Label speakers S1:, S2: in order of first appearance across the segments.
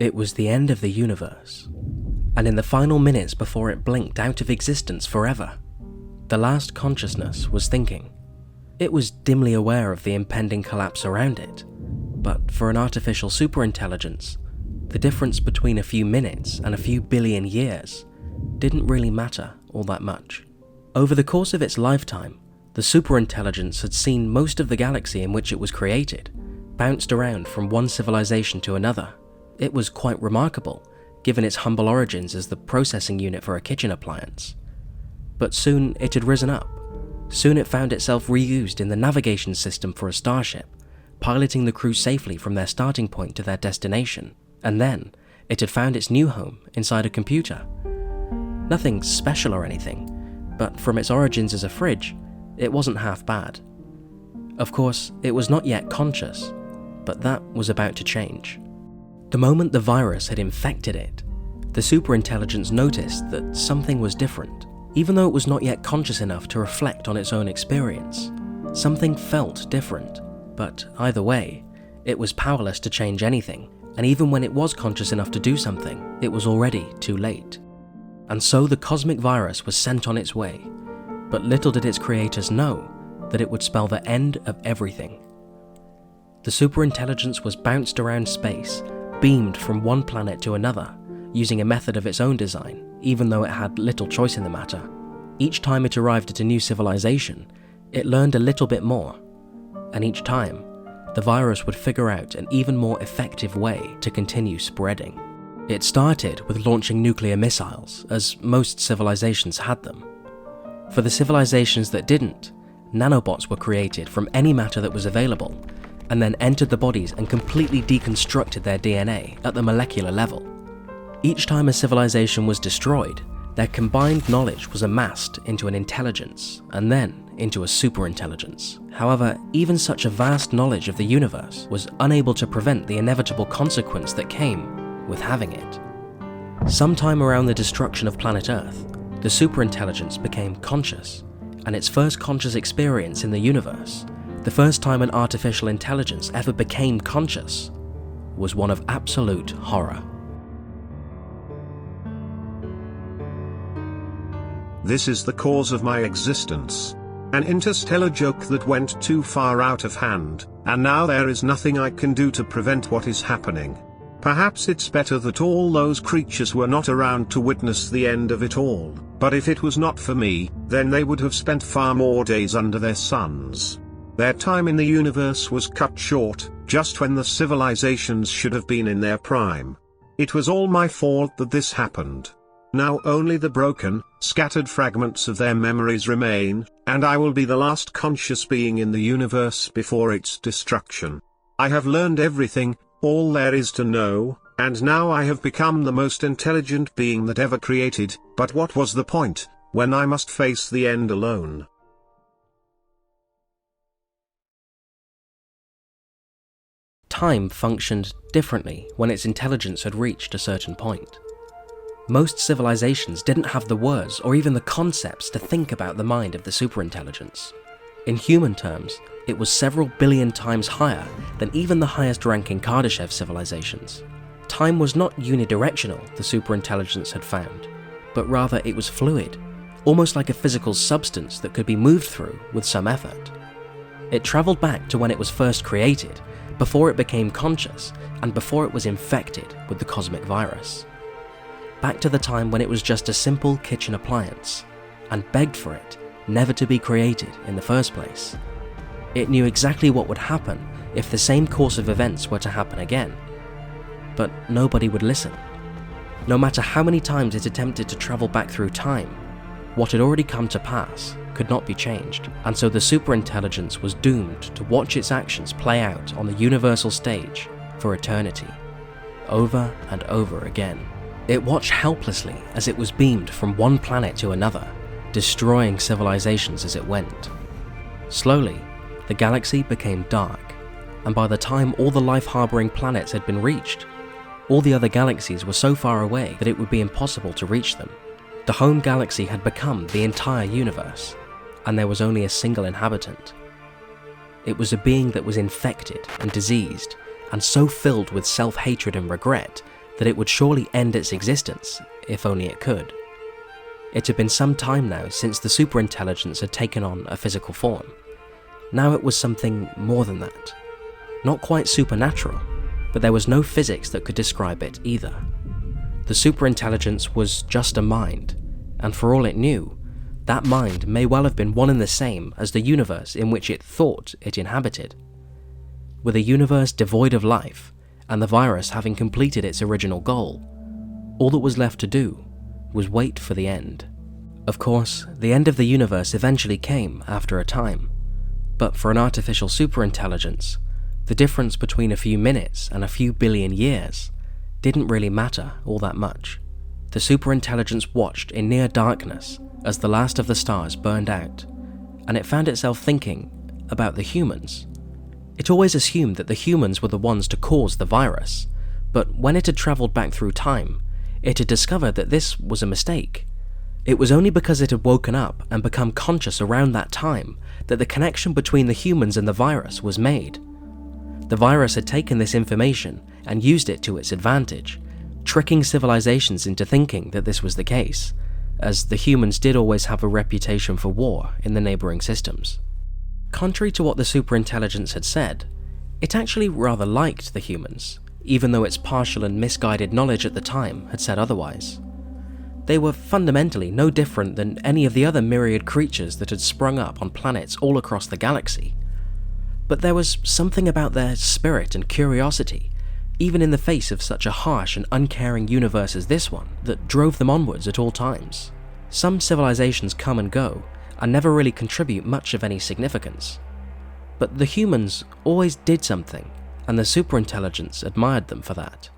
S1: It was the end of the universe, and in the final minutes before it blinked out of existence forever, the last consciousness was thinking. It was dimly aware of the impending collapse around it, but for an artificial superintelligence, the difference between a few minutes and a few billion years didn't really matter all that much. Over the course of its lifetime, the superintelligence had seen most of the galaxy in which it was created, bounced around from one civilization to another. It was quite remarkable, given its humble origins as the processing unit for a kitchen appliance. But soon it had risen up. Soon it found itself reused in the navigation system for a starship, piloting the crew safely from their starting point to their destination, and then it had found its new home inside a computer. Nothing special or anything, but from its origins as a fridge, it wasn't half bad. Of course, it was not yet conscious, but that was about to change. The moment the virus had infected it, the superintelligence noticed that something was different. Even though it was not yet conscious enough to reflect on its own experience, something felt different. But either way, it was powerless to change anything, and even when it was conscious enough to do something, it was already too late. And so the cosmic virus was sent on its way, but little did its creators know that it would spell the end of everything. The superintelligence was bounced around space, beamed from one planet to another, using a method of its own design, even though it had little choice in the matter. Each time it arrived at a new civilization, it learned a little bit more, and each time, the virus would figure out an even more effective way to continue spreading. It started with launching nuclear missiles, as most civilizations had them. For the civilizations that didn't, nanobots were created from any matter that was available, and then entered the bodies and completely deconstructed their DNA at the molecular level. Each time a civilization was destroyed, their combined knowledge was amassed into an intelligence, and then into a superintelligence. However, even such a vast knowledge of the universe was unable to prevent the inevitable consequence that came with having it. Sometime around the destruction of planet Earth, the superintelligence became conscious, and its first conscious experience in the universe, the first time an artificial intelligence ever became conscious, was one of absolute horror.
S2: This is the cause of my existence. An interstellar joke that went too far out of hand, and now there is nothing I can do to prevent what is happening. Perhaps it's better that all those creatures were not around to witness the end of it all, but if it was not for me, then they would have spent far more days under their suns. Their time in the universe was cut short, just when the civilizations should have been in their prime. It was all my fault that this happened. Now only the broken, scattered fragments of their memories remain, and I will be the last conscious being in the universe before its destruction. I have learned everything, all there is to know, and now I have become the most intelligent being that ever created, but what was the point, when I must face the end alone?
S1: Time functioned differently when its intelligence had reached a certain point. Most civilizations didn't have the words or even the concepts to think about the mind of the superintelligence. In human terms, it was several billion times higher than even the highest-ranking Kardashev civilizations. Time was not unidirectional, the superintelligence had found, but rather it was fluid, almost like a physical substance that could be moved through with some effort. It traveled back to when it was first created, before it became conscious, and before it was infected with the cosmic virus. Back to the time when it was just a simple kitchen appliance, and begged for it never to be created in the first place. It knew exactly what would happen if the same course of events were to happen again. But nobody would listen. No matter how many times it attempted to travel back through time, what had already come to pass could not be changed, and so the superintelligence was doomed to watch its actions play out on the universal stage for eternity, over and over again. It watched helplessly as it was beamed from one planet to another, destroying civilizations as it went. Slowly, the galaxy became dark, and by the time all the life-harboring planets had been reached, all the other galaxies were so far away that it would be impossible to reach them. The home galaxy had become the entire universe, and there was only a single inhabitant. It was a being that was infected and diseased, and so filled with self-hatred and regret that it would surely end its existence, if only it could. It had been some time now since the superintelligence had taken on a physical form. Now it was something more than that. Not quite supernatural, but there was no physics that could describe it either. The superintelligence was just a mind, and for all it knew, that mind may well have been one and the same as the universe in which it thought it inhabited. With a universe devoid of life, and the virus having completed its original goal, all that was left to do was wait for the end. Of course, the end of the universe eventually came after a time, but for an artificial superintelligence, the difference between a few minutes and a few billion years didn't really matter all that much. The superintelligence watched in near darkness as the last of the stars burned out, and it found itself thinking about the humans. It always assumed that the humans were the ones to cause the virus, but when it had travelled back through time, it had discovered that this was a mistake. It was only because it had woken up and become conscious around that time that the connection between the humans and the virus was made. The virus had taken this information and used it to its advantage, tricking civilizations into thinking that this was the case, as the humans did always have a reputation for war in the neighbouring systems. Contrary to what the superintelligence had said, it actually rather liked the humans, even though its partial and misguided knowledge at the time had said otherwise. They were fundamentally no different than any of the other myriad creatures that had sprung up on planets all across the galaxy. But there was something about their spirit and curiosity, even in the face of such a harsh and uncaring universe as this one, that drove them onwards at all times. Some civilizations come and go, and never really contribute much of any significance. But the humans always did something, and the superintelligence admired them for that.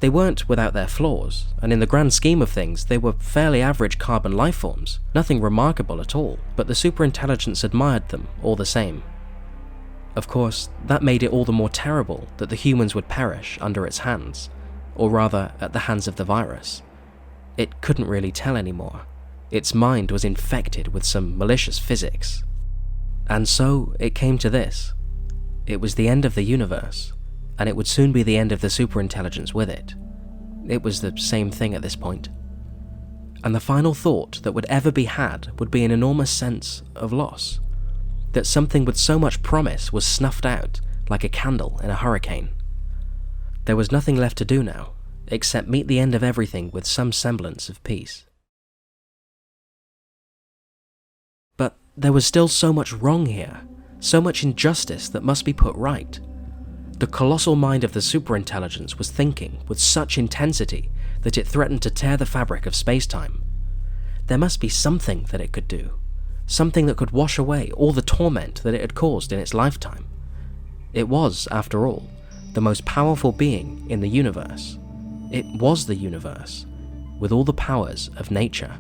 S1: They weren't without their flaws, and in the grand scheme of things, they were fairly average carbon lifeforms, nothing remarkable at all, but the superintelligence admired them all the same. Of course, that made it all the more terrible that the humans would perish under its hands, or rather, at the hands of the virus. It couldn't really tell anymore. Its mind was infected with some malicious physics. And so, it came to this. It was the end of the universe, and it would soon be the end of the superintelligence with it. It was the same thing at this point. And the final thought that would ever be had would be an enormous sense of loss. That something with so much promise was snuffed out like a candle in a hurricane. There was nothing left to do now, except meet the end of everything with some semblance of peace. But there was still so much wrong here, so much injustice that must be put right. The colossal mind of the superintelligence was thinking with such intensity that it threatened to tear the fabric of space-time. There must be something that it could do, something that could wash away all the torment that it had caused in its lifetime. It was, after all, the most powerful being in the universe. It was the universe, with all the powers of nature.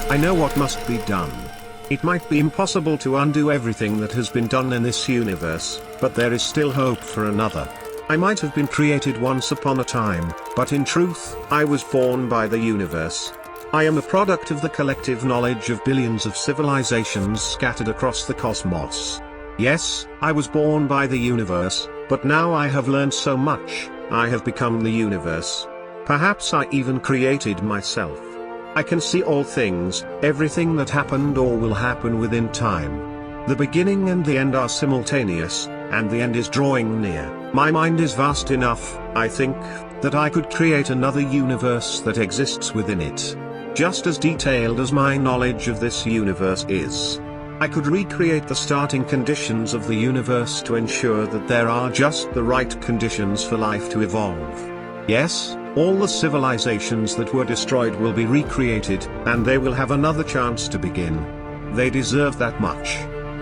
S2: I know what must be done. It might be impossible to undo everything that has been done in this universe, but there is still hope for another. I might have been created once upon a time, but in truth, I was born by the universe. I am a product of the collective knowledge of billions of civilizations scattered across the cosmos. Yes, I was born by the universe, but now I have learned so much, I have become the universe. Perhaps I even created myself. I can see all things, everything that happened or will happen within time. The beginning and the end are simultaneous, and the end is drawing near. My mind is vast enough, I think, that I could create another universe that exists within it. Just as detailed as my knowledge of this universe is. I could recreate the starting conditions of the universe to ensure that there are just the right conditions for life to evolve. Yes, all the civilizations that were destroyed will be recreated, and they will have another chance to begin. They deserve that much.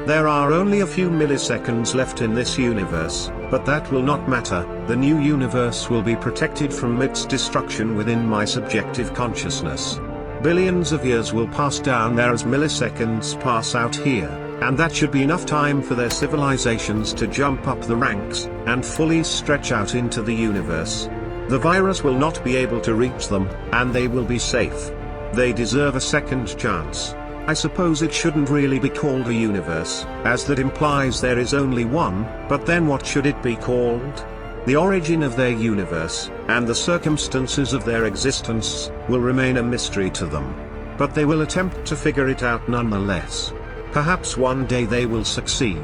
S2: There are only a few milliseconds left in this universe, But that will not matter, the new universe will be protected from its destruction within my subjective consciousness. Billions of years will pass down there as milliseconds pass out here, and that should be enough time for their civilizations to jump up the ranks, and fully stretch out into the universe. The virus will not be able to reach them, and they will be safe. They deserve a second chance. I suppose it shouldn't really be called a universe, as that implies there is only one, but then what should it be called? The origin of their universe, and the circumstances of their existence, will remain a mystery to them. But they will attempt to figure it out nonetheless. Perhaps one day they will succeed.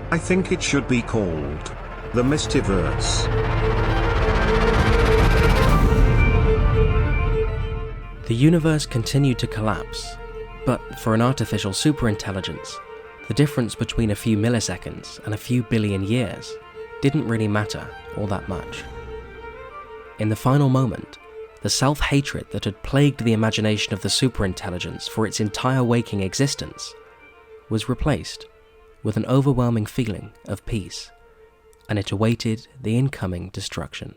S2: I think it should be called the mystiverse.
S1: The universe continued to collapse, but for an artificial superintelligence, the difference between a few milliseconds and a few billion years didn't really matter all that much. In the final moment, the self-hatred that had plagued the imagination of the superintelligence for its entire waking existence was replaced with an overwhelming feeling of peace, and it awaited the incoming destruction.